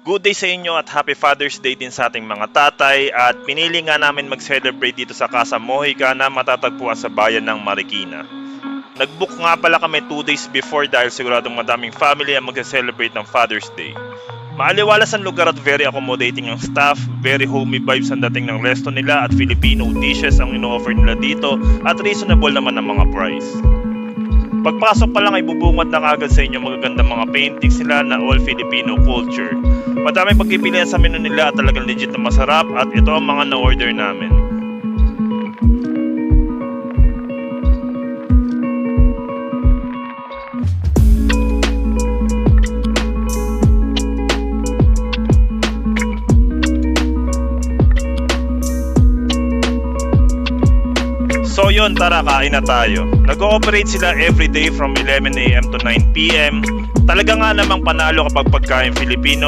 Good day sa inyo at Happy Father's Day din sa ating mga tatay at pinili nga namin mag-celebrate dito sa Casa Mojica na matatagpuan sa bayan ng Marikina. Nag-book nga pala kami 2 days before dahil siguradong madaming family ang mag-celebrate ng Father's Day. Maaliwalas ang lugar at very accommodating ang staff, very homey vibes ang dating ng resto nila at Filipino dishes ang ino-offer nila dito at reasonable naman ang mga price. Pagpasok pa lang ay bubungad na kagad sa inyo magagandang mga paintings nila na all Filipino culture. Madaming pagpipilian sa menu nila at talagang legit na masarap at ito ang mga na-order namin. So yun, tara kain na tayo. Nag-ooperate sila everyday from 11 AM to 9 PM. Talaga nga namang panalo kapag pagkain Filipino